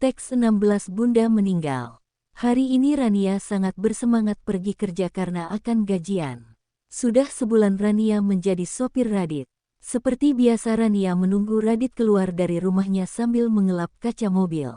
Teks 16 Bunda meninggal. Hari ini Rania sangat bersemangat pergi kerja karena akan gajian. Sudah sebulan Rania menjadi sopir Radit. Seperti biasa Rania menunggu Radit keluar dari rumahnya sambil mengelap kaca mobil.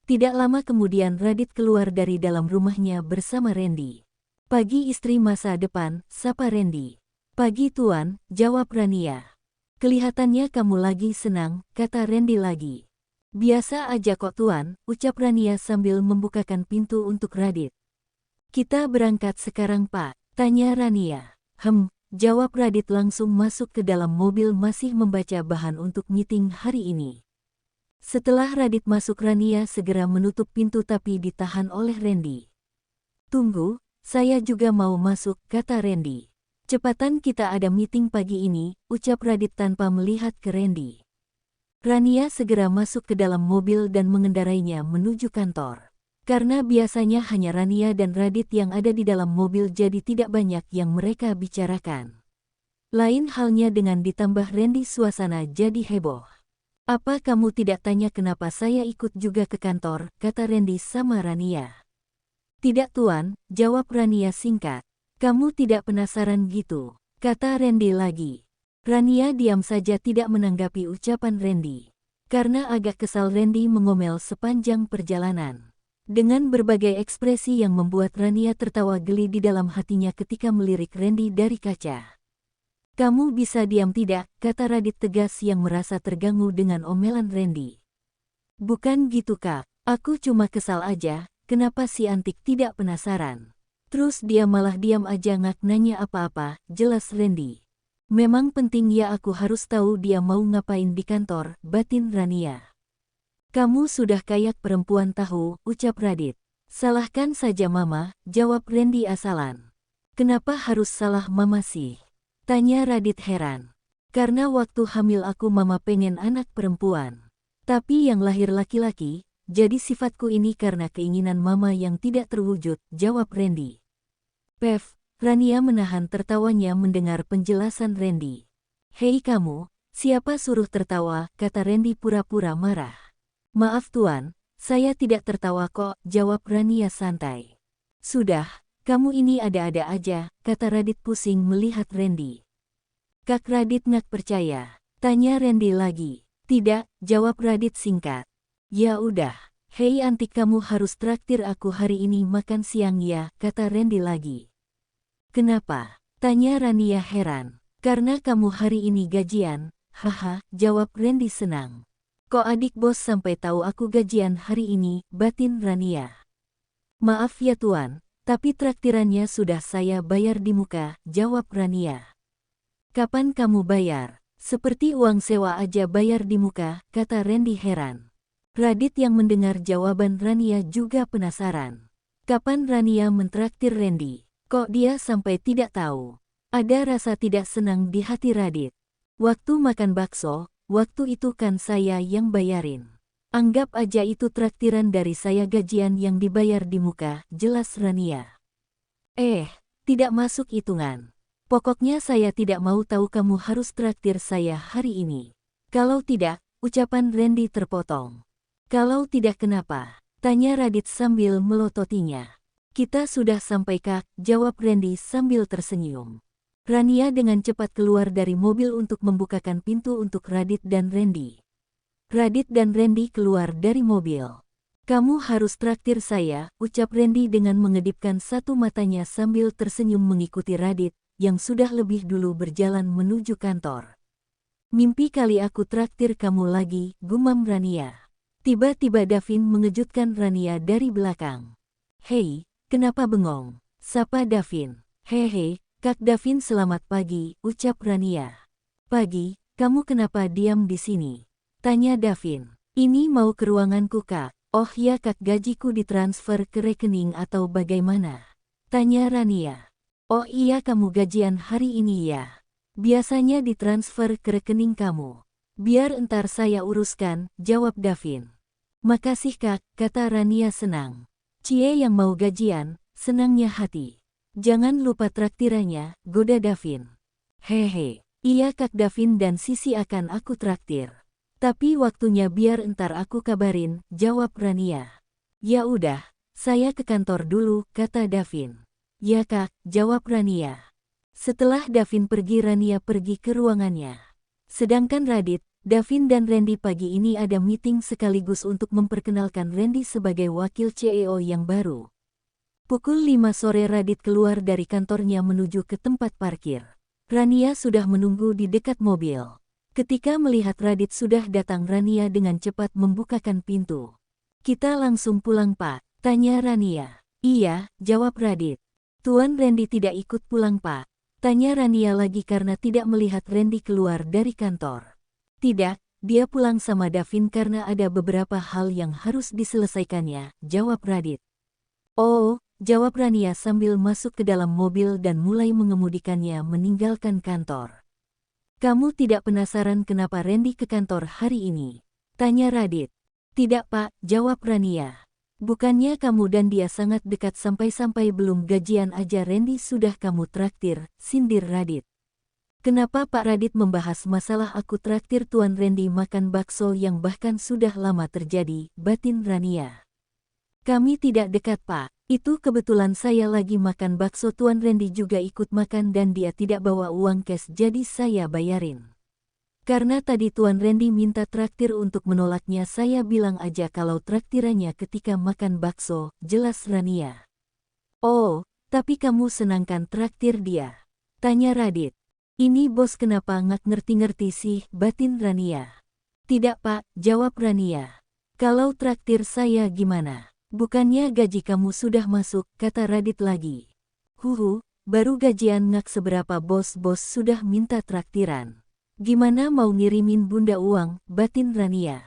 Tidak lama kemudian Radit keluar dari dalam rumahnya bersama Randy. Pagi istri masa depan, sapa Randy. Pagi Tuan, jawab Rania. Kelihatannya kamu lagi senang, kata Randy lagi. Biasa aja kok Tuan, ucap Rania sambil membukakan pintu untuk Radit. Kita berangkat sekarang Pak, tanya Rania. Jawab Radit langsung masuk ke dalam mobil masih membaca bahan untuk meeting hari ini. Setelah Radit masuk Rania segera menutup pintu tapi ditahan oleh Randy. Tunggu, saya juga mau masuk, kata Randy. Cepatan kita ada meeting pagi ini, ucap Radit tanpa melihat ke Randy. Rania segera masuk ke dalam mobil dan mengendarainya menuju kantor. Karena biasanya hanya Rania dan Radit yang ada di dalam mobil jadi tidak banyak yang mereka bicarakan. Lain halnya dengan ditambah Randy suasana jadi heboh. Apa kamu tidak tanya kenapa saya ikut juga ke kantor, kata Randy sama Rania. Tidak Tuan, jawab Rania singkat. Kamu tidak penasaran gitu, kata Randy lagi. Rania diam saja tidak menanggapi ucapan Randy. Karena agak kesal Randy mengomel sepanjang perjalanan. Dengan berbagai ekspresi yang membuat Rania tertawa geli di dalam hatinya ketika melirik Randy dari kaca. Kamu bisa diam tidak, kata Radit tegas yang merasa terganggu dengan omelan Randy. Bukan gitu Kak, aku cuma kesal aja, kenapa si Antik tidak penasaran. Terus dia malah diam aja nggak nanya apa-apa, jelas Randy. Memang penting ya aku harus tahu dia mau ngapain di kantor, batin Rania. Kamu sudah kayak perempuan tahu, ucap Radit. Salahkan saja Mama, jawab Randy asalan. Kenapa harus salah Mama sih? Tanya Radit heran. Karena waktu hamil aku Mama pengen anak perempuan. Tapi yang lahir laki-laki, jadi sifatku ini karena keinginan Mama yang tidak terwujud, jawab Randy. Pev. Rania menahan tertawanya mendengar penjelasan Randy. Hei kamu, siapa suruh tertawa, kata Randy pura-pura marah. Maaf Tuan, saya tidak tertawa kok, jawab Rania santai. Sudah, kamu ini ada-ada aja, kata Radit pusing melihat Randy. Kak Radit nggak percaya, tanya Randy lagi. Tidak, jawab Radit singkat. Ya udah, hei Antik kamu harus traktir aku hari ini makan siang ya, kata Randy lagi. Kenapa? Tanya Rania heran. Karena kamu hari ini gajian, haha, jawab Randy senang. Kok adik bos sampai tahu aku gajian hari ini, batin Rania. Maaf ya Tuan, tapi traktirannya sudah saya bayar di muka, jawab Rania. Kapan kamu bayar? Seperti uang sewa aja bayar di muka, kata Randy heran. Radit yang mendengar jawaban Rania juga penasaran. Kapan Rania mentraktir Randy? Kok dia sampai tidak tahu? Ada rasa tidak senang di hati Radit. Waktu makan bakso, waktu itu kan saya yang bayarin. Anggap aja itu traktiran dari saya gajian yang dibayar di muka, jelas Rania. Tidak masuk hitungan. Pokoknya saya tidak mau tahu kamu harus traktir saya hari ini. Kalau tidak, ucapan Randy terpotong. Kalau tidak kenapa? Tanya Radit sambil melototinya. Kita sudah sampai Kak, jawab Randy sambil tersenyum. Rania dengan cepat keluar dari mobil untuk membukakan pintu untuk Radit dan Randy. Radit dan Randy keluar dari mobil. Kamu harus traktir saya, ucap Randy dengan mengedipkan satu matanya sambil tersenyum mengikuti Radit, yang sudah lebih dulu berjalan menuju kantor. Mimpi kali aku traktir kamu lagi, gumam Rania. Tiba-tiba Davin mengejutkan Rania dari belakang. Hei, kenapa bengong? Sapa Davin. Hehe, Kak Davin selamat pagi, ucap Rania. Pagi, kamu kenapa diam di sini? Tanya Davin. Ini mau ke ruanganku Kak. Oh ya Kak gajiku ditransfer ke rekening atau bagaimana? Tanya Rania. Oh iya kamu gajian hari ini ya. Biasanya ditransfer ke rekening kamu. Biar entar saya uruskan, jawab Davin. Makasih Kak, kata Rania senang. Cie yang mau gajian, senangnya hati. Jangan lupa traktirannya, goda Davin. Hehe, iya Kak Davin dan Sisi akan aku traktir. Tapi waktunya biar entar aku kabarin, jawab Rania. Ya udah, saya ke kantor dulu, kata Davin. Ya kak, jawab Rania. Setelah Davin pergi, Rania pergi ke ruangannya. Sedangkan Radit, Davin dan Randy pagi ini ada meeting sekaligus untuk memperkenalkan Randy sebagai wakil CEO yang baru. Pukul 5 sore Radit keluar dari kantornya menuju ke tempat parkir. Rania sudah menunggu di dekat mobil. Ketika melihat Radit sudah datang, Rania dengan cepat membukakan pintu. Kita langsung pulang pak, tanya Rania. Iya, jawab Radit. Tuan Randy tidak ikut pulang pak, tanya Rania lagi karena tidak melihat Randy keluar dari kantor. Tidak, dia pulang sama Davin karena ada beberapa hal yang harus diselesaikannya, jawab Radit. Oh, jawab Rania sambil masuk ke dalam mobil dan mulai mengemudikannya meninggalkan kantor. Kamu tidak penasaran kenapa Randy ke kantor hari ini? Tanya Radit. Tidak pak, jawab Rania. Bukannya kamu dan dia sangat dekat sampai-sampai belum gajian aja Randy sudah kamu traktir, sindir Radit. Kenapa Pak Radit membahas masalah aku traktir Tuan Randy makan bakso yang bahkan sudah lama terjadi, batin Rania. Kami tidak dekat pak, itu kebetulan saya lagi makan bakso Tuan Randy juga ikut makan dan dia tidak bawa uang cash jadi saya bayarin. Karena tadi Tuan Randy minta traktir untuk menolaknya saya bilang aja kalau traktirannya ketika makan bakso, jelas Rania. Oh, tapi kamu senangkan traktir dia? Tanya Radit. Ini bos kenapa nggak ngerti-ngerti sih, batin Rania. Tidak pak, jawab Rania. Kalau traktir saya gimana? Bukannya gaji kamu sudah masuk, kata Radit lagi. Baru gajian nggak seberapa bos sudah minta traktiran. Gimana mau ngirimin bunda uang, batin Rania.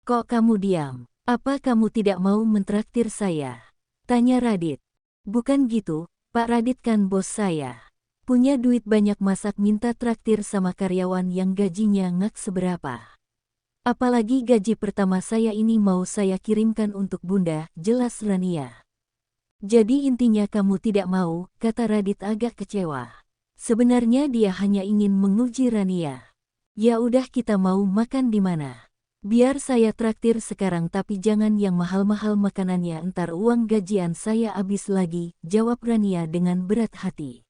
Kok kamu diam? Apa kamu tidak mau mentraktir saya? Tanya Radit. Bukan gitu, Pak Radit kan bos saya. Punya duit banyak masak minta traktir sama karyawan yang gajinya nggak seberapa. Apalagi gaji pertama saya ini mau saya kirimkan untuk bunda, jelas Rania. Jadi intinya kamu tidak mau, kata Radit agak kecewa. Sebenarnya dia hanya ingin menguji Rania. Ya udah kita mau makan di mana? Biar saya traktir sekarang tapi jangan yang mahal-mahal makanannya entar uang gajian saya habis lagi, jawab Rania dengan berat hati.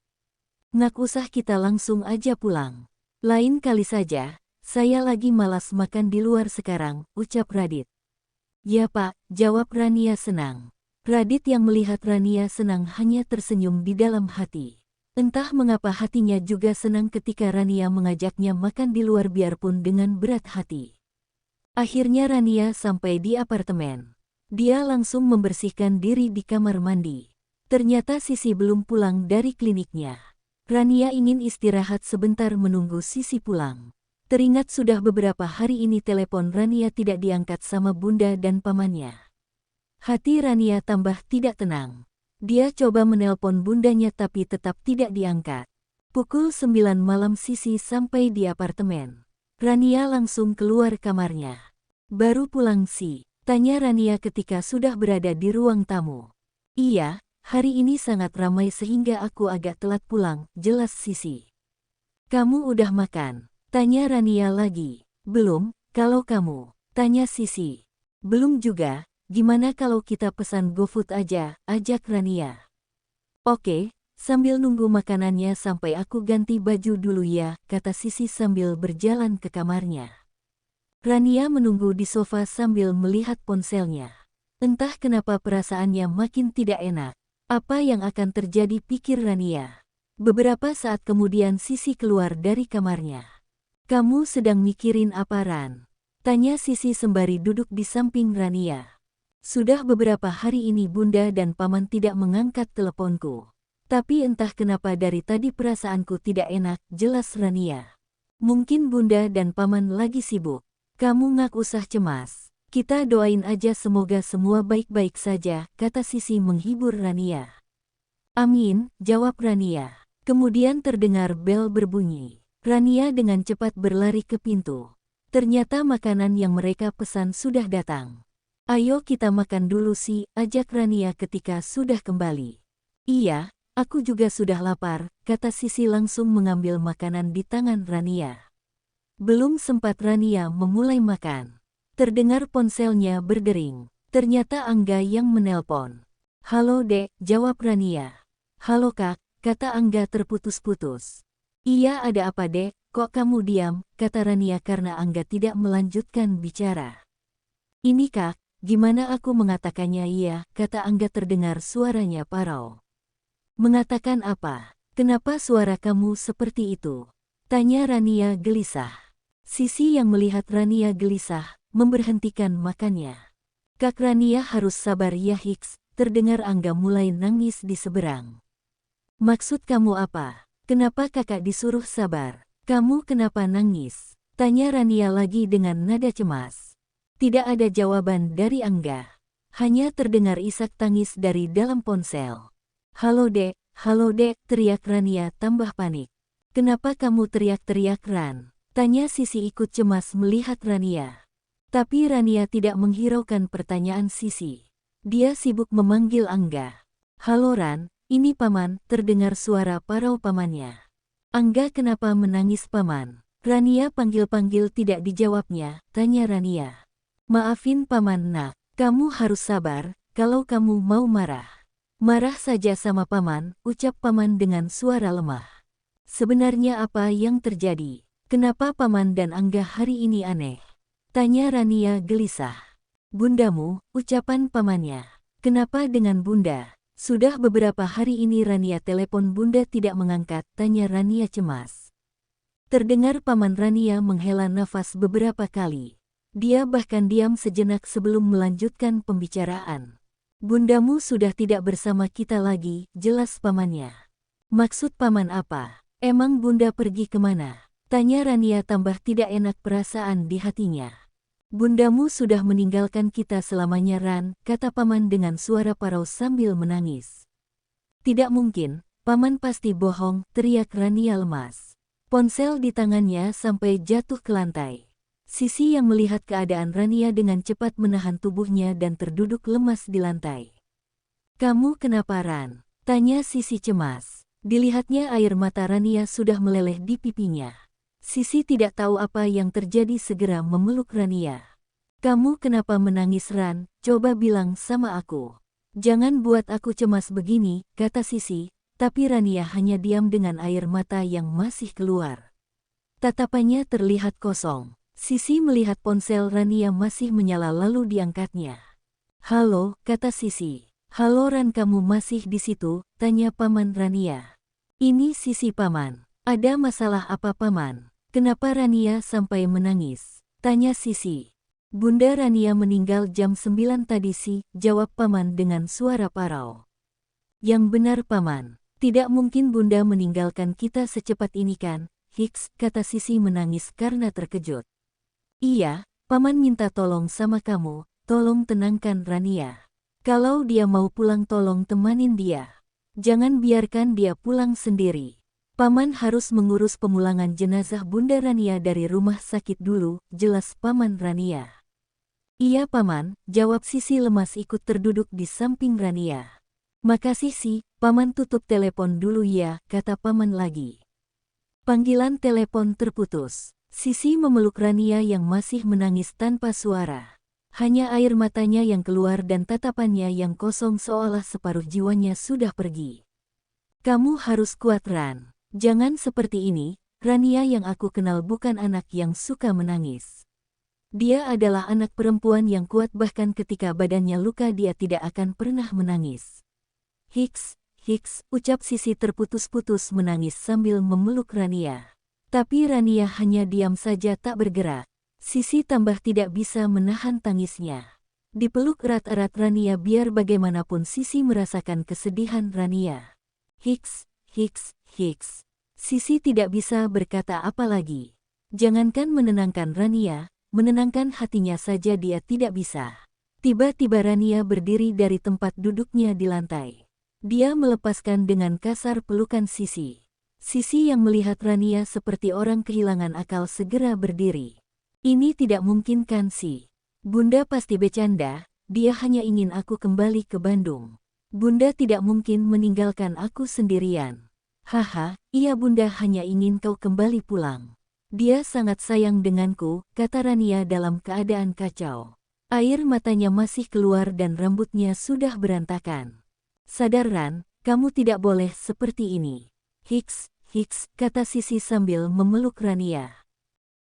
Nggak usah kita langsung aja pulang. Lain kali saja, saya lagi malas makan di luar sekarang, ucap Radit. Ya pak, jawab Rania senang. Radit yang melihat Rania senang hanya tersenyum di dalam hati. Entah mengapa hatinya juga senang ketika Rania mengajaknya makan di luar biarpun dengan berat hati. Akhirnya Rania sampai di apartemen. Dia langsung membersihkan diri di kamar mandi. Ternyata Sisi belum pulang dari kliniknya. Rania ingin istirahat sebentar menunggu Sisi pulang. Teringat sudah beberapa hari ini telepon Rania tidak diangkat sama bunda dan pamannya. Hati Rania tambah tidak tenang. Dia coba menelpon bundanya tapi tetap tidak diangkat. Pukul 9 malam Sisi sampai di apartemen. Rania langsung keluar kamarnya. Baru pulang sih, tanya Rania ketika sudah berada di ruang tamu. Iya, hari ini sangat ramai sehingga aku agak telat pulang, jelas Sisi. Kamu udah makan? Tanya Rania lagi. Belum, kalau kamu? Tanya Sisi. Belum juga. Gimana kalau kita pesan GoFood aja, ajak Rania. Oke, sambil nunggu makanannya sampai aku ganti baju dulu ya, kata Sisi sambil berjalan ke kamarnya. Rania menunggu di sofa sambil melihat ponselnya. Entah kenapa perasaannya makin tidak enak. Apa yang akan terjadi pikir Rania. Beberapa saat kemudian Sisi keluar dari kamarnya. Kamu sedang mikirin apa Ran? Tanya Sisi sembari duduk di samping Rania. Sudah beberapa hari ini bunda dan paman tidak mengangkat teleponku. Tapi entah kenapa dari tadi perasaanku tidak enak, jelas Rania. Mungkin bunda dan paman lagi sibuk. Kamu nggak usah cemas. Kita doain aja semoga semua baik-baik saja, kata Sisi menghibur Rania. Amin, jawab Rania. Kemudian terdengar bel berbunyi. Rania dengan cepat berlari ke pintu. Ternyata makanan yang mereka pesan sudah datang. Ayo kita makan dulu sih, ajak Rania ketika sudah kembali. Iya, aku juga sudah lapar, kata Sisi langsung mengambil makanan di tangan Rania. Belum sempat Rania memulai makan. Terdengar ponselnya berdering. Ternyata Angga yang menelpon. "Halo Dek," jawab Rania. "Halo Kak," kata Angga terputus-putus. "Iya, ada apa Dek? Kok kamu diam?" kata Rania karena Angga tidak melanjutkan bicara. "Ini Kak, gimana aku mengatakannya iya," kata Angga terdengar suaranya parau. "Mengatakan apa? Kenapa suara kamu seperti itu?" tanya Rania gelisah. Sisi yang melihat Rania gelisah, memberhentikan makannya. "Kak Rania harus sabar ya Hiks," terdengar Angga mulai nangis di seberang. "Maksud kamu apa? Kenapa kakak disuruh sabar? Kamu kenapa nangis?" tanya Rania lagi dengan nada cemas. Tidak ada jawaban dari Angga. Hanya terdengar isak tangis dari dalam ponsel. Halo Dek, teriak Rania tambah panik. "Kenapa kamu teriak-teriak Ran?" tanya Sisi ikut cemas melihat Rania. Tapi Rania tidak menghiraukan pertanyaan Sisi. Dia sibuk memanggil Angga. "Halo Ran, ini Paman," terdengar suara parau pamannya. "Angga kenapa menangis Paman?" Rania panggil-panggil tidak dijawabnya, tanya Rania. "Maafin Paman nak, kamu harus sabar, kalau kamu mau marah. Marah saja sama Paman," ucap Paman dengan suara lemah. "Sebenarnya apa yang terjadi? Kenapa Paman dan Angga hari ini aneh?" tanya Rania gelisah. "Bundamu," ucapan pamannya. "Kenapa dengan Bunda? Sudah beberapa hari ini Rania telepon Bunda tidak mengangkat," tanya Rania cemas. Terdengar paman Rania menghela nafas beberapa kali. Dia bahkan diam sejenak sebelum melanjutkan pembicaraan. "Bundamu sudah tidak bersama kita lagi," jelas pamannya. "Maksud paman apa? Emang Bunda pergi kemana?" tanya Rania tambah tidak enak perasaan di hatinya. "Bundamu sudah meninggalkan kita selamanya Ran," kata paman dengan suara parau sambil menangis. "Tidak mungkin, paman pasti bohong," teriak Rania lemas. Ponsel di tangannya sampai jatuh ke lantai. Sisi yang melihat keadaan Rania dengan cepat menahan tubuhnya dan terduduk lemas di lantai. "Kamu kenapa Ran?" tanya Sisi cemas. Dilihatnya air mata Rania sudah meleleh di pipinya. Sisi tidak tahu apa yang terjadi segera memeluk Rania. "Kamu kenapa menangis Ran? Coba bilang sama aku. Jangan buat aku cemas begini," kata Sisi, tapi Rania hanya diam dengan air mata yang masih keluar. Tatapannya terlihat kosong. Sisi melihat ponsel Rania masih menyala lalu diangkatnya. "Halo," kata Sisi. "Halo Ran, kamu masih di situ?" tanya paman Rania. "Ini Sisi paman. Ada masalah apa paman? Kenapa Rania sampai menangis?" tanya Sisi. "Bunda Rania meninggal jam 9 tadi sih," jawab paman dengan suara parau. "Yang benar paman, tidak mungkin Bunda meninggalkan kita secepat ini kan, Hiks," kata Sisi menangis karena terkejut. "Iya, paman minta tolong sama kamu, tolong tenangkan Rania. Kalau dia mau pulang tolong temanin dia. Jangan biarkan dia pulang sendiri. Paman harus mengurus pemulangan jenazah Bunda Rania dari rumah sakit dulu," jelas paman Rania. "Iya paman," jawab Sisi lemas ikut terduduk di samping Rania. "Makasih sih, paman tutup telepon dulu ya," kata paman lagi. Panggilan telepon terputus. Sisi memeluk Rania yang masih menangis tanpa suara. Hanya air matanya yang keluar dan tatapannya yang kosong seolah separuh jiwanya sudah pergi. "Kamu harus kuat Ran. Jangan seperti ini, Rania yang aku kenal bukan anak yang suka menangis. Dia adalah anak perempuan yang kuat bahkan ketika badannya luka dia tidak akan pernah menangis." "Hiks, ucap Sisi terputus-putus menangis sambil memeluk Rania. Tapi Rania hanya diam saja tak bergerak. Sisi tambah tidak bisa menahan tangisnya. Dipeluk erat-erat Rania biar bagaimanapun Sisi merasakan kesedihan Rania. Hiks. Sisi tidak bisa berkata apa lagi. Jangankan menenangkan Rania, menenangkan hatinya saja dia tidak bisa. Tiba-tiba Rania berdiri dari tempat duduknya di lantai. Dia melepaskan dengan kasar pelukan Sisi. Sisi yang melihat Rania seperti orang kehilangan akal segera berdiri. "Ini tidak mungkin kan sih? Bunda pasti bercanda, dia hanya ingin aku kembali ke Bandung. Bunda tidak mungkin meninggalkan aku sendirian. Haha, iya Bunda hanya ingin kau kembali pulang. Dia sangat sayang denganku, kata Rania dalam keadaan kacau. Air matanya masih keluar dan rambutnya sudah berantakan. Sadar Ran, kamu tidak boleh seperti ini. Hiks, kata Sisi sambil memeluk Rania.